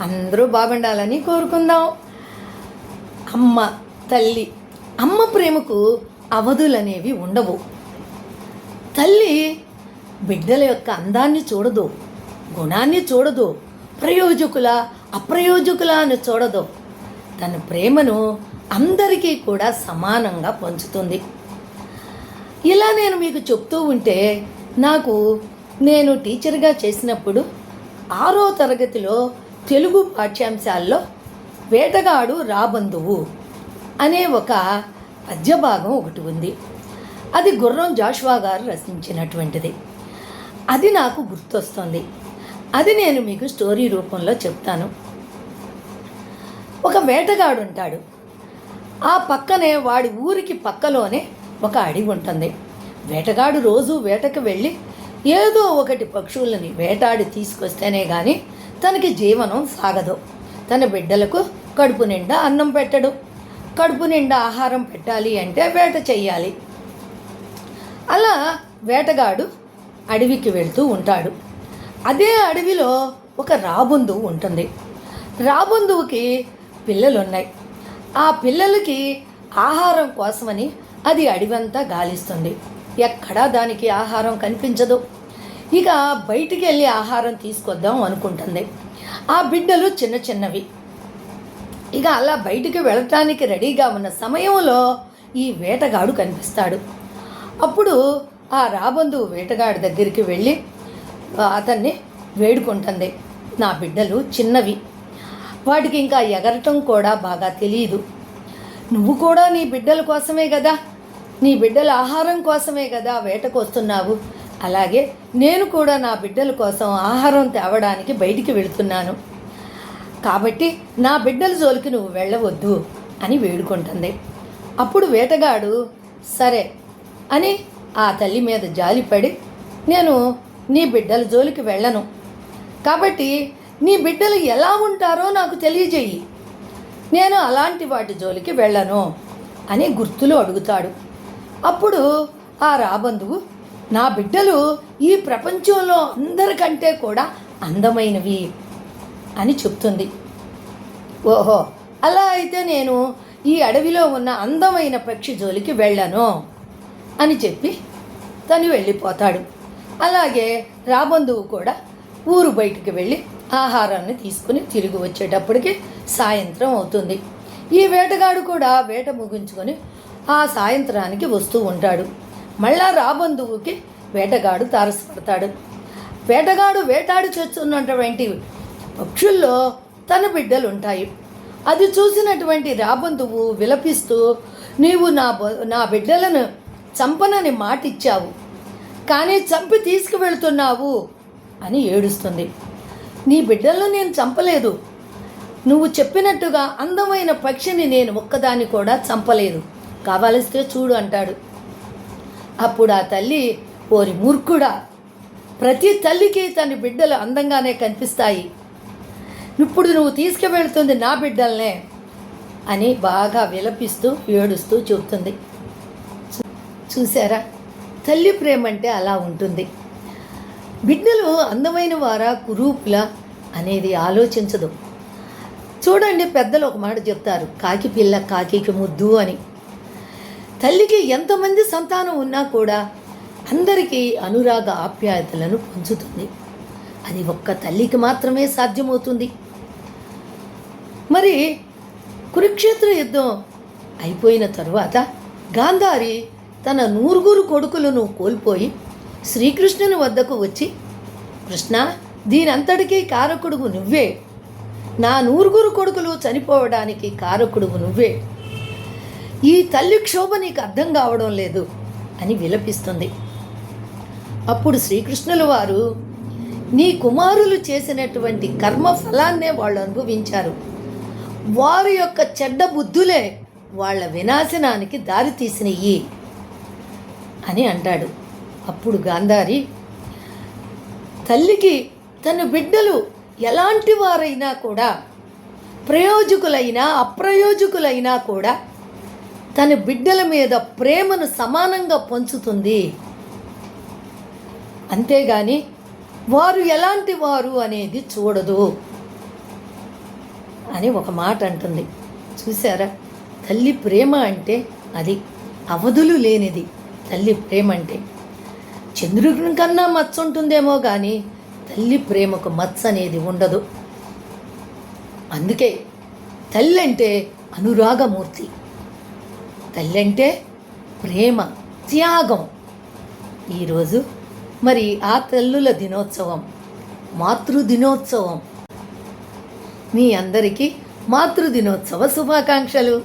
అందరూ బాగుండాలని కోరుకుందాం. అమ్మ తల్లి, అమ్మ ప్రేమకు అవధులనేవి ఉండవు. తల్లి బిడ్డల యొక్క అందాన్ని చూడదు, గుణాన్ని చూడదు, ప్రయోజకుల అప్రయోజకుల అని చూడదు. తన ప్రేమను అందరికీ కూడా సమానంగా పంచుతుంది. ఇలా నేను మీకు చెప్తూ ఉంటే నేను టీచర్గా చేసినప్పుడు 6వ తరగతిలో తెలుగు పాఠ్యాంశాల్లో వేటగాడు రాబంధువు అనే ఒక పద్యభాగం ఒకటి ఉంది. అది గుర్రం జాషువా గారు రచించినటువంటిది. అది నాకు గుర్తొస్తుంది. అది నేను మీకు స్టోరీ రూపంలో చెప్తాను. ఒక వేటగాడు ఉంటాడు. ఆ పక్కనే వాడి ఊరికి పక్కలోనే ఒక అడవి ఉంటుంది. వేటగాడు రోజు వేటకు వెళ్ళి ఏదో ఒకటి పక్షులని వేటాడి తీసుకొస్తేనే కానీ తనకి జీవనం సాగదు. తన బిడ్డలకు కడుపు నిండా అన్నం పెట్టడు. కడుపు నిండా ఆహారం పెట్టాలి అంటే వేట చెయ్యాలి. అలా వేటగాడు అడవికి వెళ్తూ ఉంటాడు. అదే అడవిలో ఒక రాబంధువు ఉంటుంది. రాబంధువుకి పిల్లలు ఉన్నాయి. ఆ పిల్లలకి ఆహారం కోసమని అది అడవంతా గాలిస్తుంది. ఎక్కడా దానికి ఆహారం కనిపించదు. ఇక బయటికి వెళ్ళి ఆహారం తీసుకొద్దాం అనుకుంటుంది. ఆ బిడ్డలు చిన్న చిన్నవి. ఇక అలా బయటికి వెళ్ళటానికి రెడీగా ఉన్న సమయంలో ఈ వేటగాడు కనిపిస్తాడు. అప్పుడు ఆ రాబంధువు వేటగాడి దగ్గరికి వెళ్ళి అతన్ని వేడుకుంటుంది. నా బిడ్డలు చిన్నవి, వాటికి ఇంకా ఎగరటం కూడా బాగా తెలియదు. నువ్వు కూడా నీ బిడ్డల కోసమే కదా, నీ బిడ్డల ఆహారం కోసమే కదా వేటకు వస్తున్నావు. అలాగే నేను కూడా నా బిడ్డల కోసం ఆహారం తేవడానికి బయటికి వెళుతున్నాను. కాబట్టి నా బిడ్డల జోలికి నువ్వు వెళ్ళవద్దు అని వేడుకుంటుంది. అప్పుడు వేటగాడు సరే అని ఆ తల్లి మీద జాలిపడి, నేను నీ బిడ్డల జోలికి వెళ్ళను, కాబట్టి నీ బిడ్డలు ఎలా ఉంటారో నాకు తెలియజేయి, నేను అలాంటి వాటి జోలికి వెళ్ళను అని గుర్తులు అడుగుతాడు. అప్పుడు ఆ రాబంధువు నా బిడ్డలు ఈ ప్రపంచంలో అందరికంటే కూడా అందమైనవి అని చెప్తుంది. ఓహో, అలా అయితే నేను ఈ అడవిలో ఉన్న అందమైన పక్షి జోలికి వెళ్ళను అని చెప్పి తను వెళ్ళిపోతాడు. అలాగే రాబంధువు కూడా ఊరు బయటికి వెళ్ళి ఆహారాన్ని తీసుకుని తిరిగి వచ్చేటప్పటికి సాయంత్రం అవుతుంది. ఈ వేటగాడు కూడా వేట ముగించుకొని ఆ సాయంత్రానికి వస్తూ ఉంటాడు. మళ్ళా రాబంధువుకి వేటగాడు తారసపడతాడు. వేటగాడు వేటాడి చేస్తున్నటువంటి పక్షుల్లో తన బిడ్డలు ఉంటాయి. అది చూసినటువంటి రాబంధువు విలపిస్తూ, నీవు నా బిడ్డలను చంపనని మాటిచ్చావు, కానీ చంపి తీసుకువెళ్తున్నావు అని ఏడుస్తుంది. నీ బిడ్డలను నేను చంపలేదు, నువ్వు చెప్పినట్టుగా అందమైన పక్షిని నేను ఒక్కదాన్ని కూడా చంపలేదు, కావలిస్తే చూడు అంటాడు. అప్పుడు ఆ తల్లి, ఓరి మూర్ఖుడా, ప్రతి తల్లికి తన బిడ్డలు అందంగానే కనిపిస్తాయి, ఇప్పుడు నువ్వు తీసుకువెళ్తుంది నా బిడ్డలనే అని బాగా విలపిస్తూ ఏడుస్తూ చెబుతుంది. చూసారా, తల్లి ప్రేమ అంటే అలా ఉంటుంది. బిడ్డలు అందమైన వారా కురూపులా అనేది ఆలోచించదు. చూడండి, పెద్దలు ఒక మాట చెప్తారు, కాకి పిల్ల కాకికి ముద్దు అని. తల్లికి ఎంతమంది సంతానం ఉన్నా కూడా అందరికీ అనురాగ ఆప్యాయతలను పంచుతుంది. అది ఒక్క తల్లికి మాత్రమే సాధ్యమవుతుంది. మరి కురుక్షేత్ర యుద్ధం అయిపోయిన తరువాత గాంధారి తన 9 కొడుకులను కోల్పోయి శ్రీకృష్ణుని వద్దకు వచ్చి, కృష్ణ, దీనంతటికీ కారకుడువు నువ్వే, నా 9 కొడుకులు చనిపోవడానికి కారకుడువు నువ్వే, ఈ తల్లి క్షోభ నీకు అర్థం కావడం లేదు అని విలపిస్తుంది. అప్పుడు శ్రీకృష్ణుల వారు, నీ కుమారులు చేసినటువంటి కర్మ ఫలాన్నే వాళ్ళు అనుభవించారు, వారి యొక్క చెడ్డ బుద్ధులే వాళ్ళ వినాశనానికి దారితీసినయి అని అంటాడు. అప్పుడు గాంధారి, తల్లికి తన బిడ్డలు ఎలాంటి వారైనా కూడా, ప్రయోజకులైనా అప్రయోజకులైనా కూడా తన బిడ్డల మీద ప్రేమను సమానంగా పంచుతుంది. అంతేగాని వారు ఎలాంటి వారు అనేది చూడదు అని ఒక మాట అంటుంది. చూసారా, తల్లి ప్రేమ అంటే అది అవధులు లేనిది. తల్లి ప్రేమ అంటే చంద్రుని కన్నా మచ్చ ఉంటుందేమో కానీ తల్లి ప్రేమకు మచ్చ అనేది ఉండదు. అందుకే తల్లి అంటే అనురాగమూర్తి, తల్లి అంటే ప్రేమ, త్యాగం. ఈరోజు మరి ఆ తల్లుల దినోత్సవం, మాతృదినోత్సవం. మీ అందరికీ మాతృదినోత్సవ శుభాకాంక్షలు.